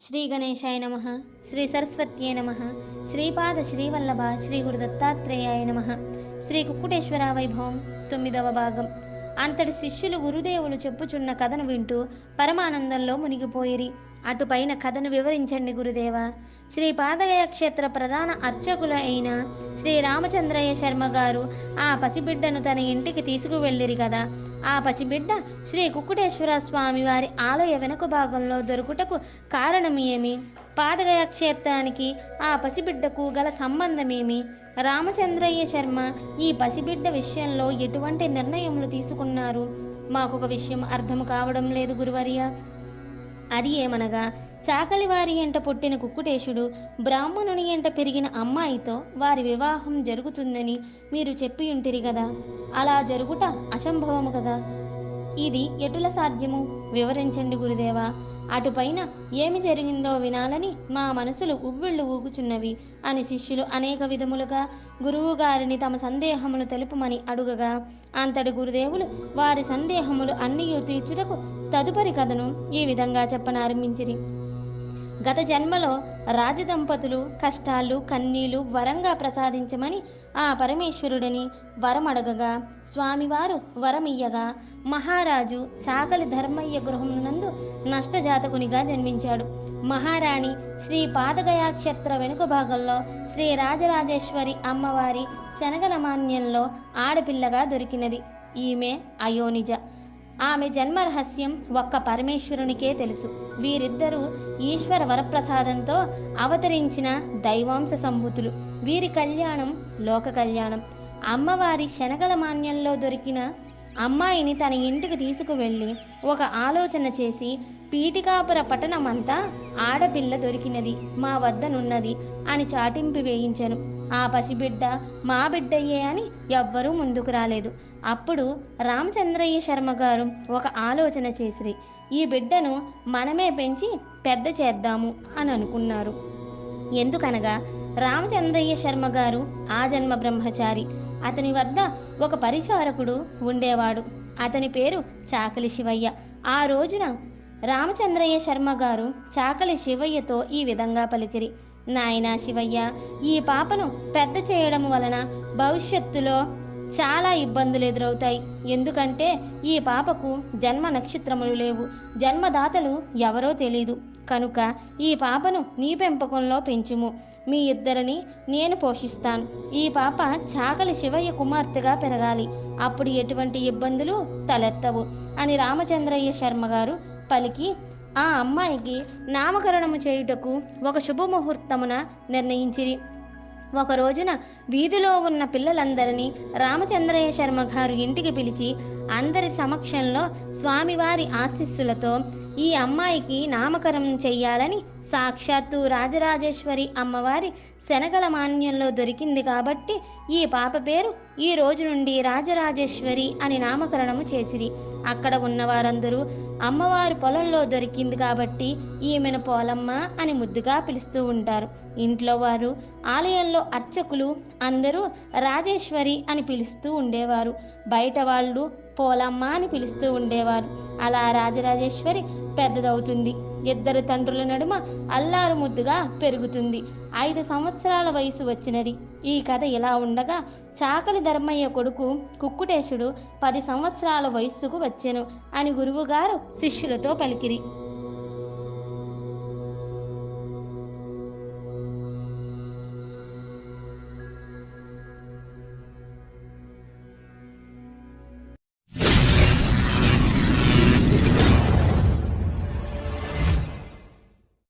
శ్రీ గణేశాయ నమ. శ్రీ సరస్వత్యై నమ. శ్రీపాద శ్రీవల్లభ శ్రీ గురు దత్తాత్రేయాయ నమ. శ్రీ కుక్కుటేశ్వర వైభవం 9వ భాగం. అంతటి శిష్యులు గురుదేవులు చెప్పుచున్న కథను వింటూ పరమానందంలో మునిగిపోయిరి. అటుపైన కథను వివరించండి గురుదేవ. శ్రీ పాదగయ క్షేత్ర ప్రధాన అర్చకుల అయిన శ్రీ రామచంద్రయ్య శర్మ గారు ఆ పసిబిడ్డను తన ఇంటికి తీసుకువెళ్ళిరి కదా. ఆ పసిబిడ్డ శ్రీ కుక్కుటేశ్వర స్వామి వారి ఆలయ వెనుక భాగంలో దొరుకుటకు కారణం ఏమి? పాదగయ క్షేత్రానికి ఆ పసిబిడ్డకు గల సంబంధమేమి? రామచంద్రయ్య శర్మ ఈ పసిబిడ్డ విషయంలో ఎటువంటి నిర్ణయములు తీసుకున్నారు? మాకొక విషయం అర్థం కావడం లేదు గురువర్య. అది ఏమనగా, చాకలివారి ఎంట పుట్టిన కుక్కుటేశుడు బ్రాహ్మణుని ఎంట పెరిగిన అమ్మాయితో వారి వివాహం జరుగుతుందని మీరు చెప్పి ఉంటిరి కదా. అలా జరుగుట అసంభవము కదా. ఇది ఎటుల సాధ్యము? వివరించండి గురుదేవా. అటుపైన ఏమి జరిగిందో వినాలని మా మనసులు ఉవ్విళ్ళు ఊగుచున్నవి అని శిష్యులు అనేక విధములుగా గురువుగారిని తమ సందేహములు తెలుపమని అడుగగా, అంతటి గురుదేవులు వారి సందేహములు అన్నీ తీర్చుటకు తదుపరి కథను ఈ విధంగా చెప్పనారంభించిరి. గత జన్మలో రాజదంపతులు కష్టాలు కన్నీళ్లు వరంగా ప్రసాదించమని ఆ పరమేశ్వరుడిని వరమడగగా, స్వామివారు వరమియ్యగా మహారాజు చాకలి ధర్మయ్య గృహమునందు నష్టజాతకునిగా జన్మించాడు. మహారాణి శ్రీ పాదగయాక్షేత్ర వెనుక భాగంలో శ్రీ రాజరాజేశ్వరి అమ్మవారి శనగల మాన్యంలో ఆడపిల్లగా దొరికినది. ఈమె అయోనిజ. ఆమె జన్మ రహస్యం ఒక్క పరమేశ్వరునికే తెలుసు. వీరిద్దరూ ఈశ్వర వరప్రసాదంతో అవతరించిన దైవాంశ సంభూతులు. వీరి కళ్యాణం లోక కళ్యాణం. అమ్మవారి శనగల మాన్యంలో దొరికిన అమ్మాయిని తన ఇంటికి తీసుకువెళ్ళి ఒక ఆలోచన చేసి, పీఠికాపుర పట్టణమంతా ఆడపిల్ల దొరికినది, మా వద్దనున్నది అని చాటింపు వేయించెను. ఆ పసిబిడ్డ మా బిడ్డయ్యే అని ఎవ్వరూ ముందుకు రాలేదు. అప్పుడు రామచంద్రయ్య శర్మ గారు ఒక ఆలోచన చేసిరి. ఈ బిడ్డను మనమే పెంచి పెద్ద చేద్దాము అని అనుకున్నారు. ఎందుకనగా రామచంద్రయ్య శర్మ గారు ఆ జన్మ బ్రహ్మచారి. అతని వద్ద ఒక పరిచారకుడు ఉండేవాడు. అతని పేరు చాకలి శివయ్య. ఆ రోజున రామచంద్రయ్య శర్మ గారు చాకలి శివయ్యతో ఈ విధంగా పలికిరి. నాయనా శివయ్య, ఈ పాపను పెద్ద చేయడం వలన భవిష్యత్తులో చాలా ఇబ్బందులు ఎదురవుతాయి. ఎందుకంటే ఈ పాపకు జన్మ నక్షత్రములు లేవు, జన్మదాతలు ఎవరో తెలీదు. కనుక ఈ పాపను నీ పెంపకంలో పెంచుము. మీ ఇద్దరిని నేను పోషిస్తాను. ఈ పాప చాకలి శివయ్య కుమార్తెగా పెరగాలి. అప్పుడు ఎటువంటి ఇబ్బందులు తలెత్తవు అని రామచంద్రయ్య శర్మ గారు పలికి ఆ అమ్మాయికి నామకరణము చేయుటకు ఒక శుభముహూర్తమున నిర్ణయించిరి. ఒక రోజున వీధిలో ఉన్న పిల్లలందరినీ రామచంద్రయ్య శర్మ గారు ఇంటికి పిలిచి అందరి సమక్షంలో స్వామివారి ఆశీస్సులతో ఈ అమ్మాయికి నామకరణం చెయ్యాలని, సాక్షాత్తు రాజరాజేశ్వరి అమ్మవారి శనగల మాన్యంలో దొరికింది కాబట్టి ఈ పాప పేరు ఈ రోజు నుండి రాజరాజేశ్వరి అని నామకరణము చేసిరి. అక్కడ ఉన్నవారందరూ అమ్మవారి పొలంలో దొరికింది కాబట్టి ఈమెను పోలమ్మ అని ముద్దుగా పిలుస్తూ ఉంటారు. ఇంట్లో వారు, ఆలయంలో అర్చకులు అందరూ రాజేశ్వరి అని పిలుస్తూ ఉండేవారు. బయట వాళ్ళు పోలమ్మ అని పిలుస్తూ ఉండేవారు. అలా రాజరాజేశ్వరి పెద్దదవుతుంది. ఇద్దరు తండ్రుల నడుమ అల్లారు ముద్దుగా పెరుగుతుంది. 5 సంవత్సరాల వయసు వచ్చినది. ఈ కథ ఇలా ఉండగా చాకలి ధర్మయ్య కొడుకు కుక్కుటేశుడు 10 సంవత్సరాల వయస్సుకు వచ్చెను అని గురువుగారు శిష్యులతో పలికిరి.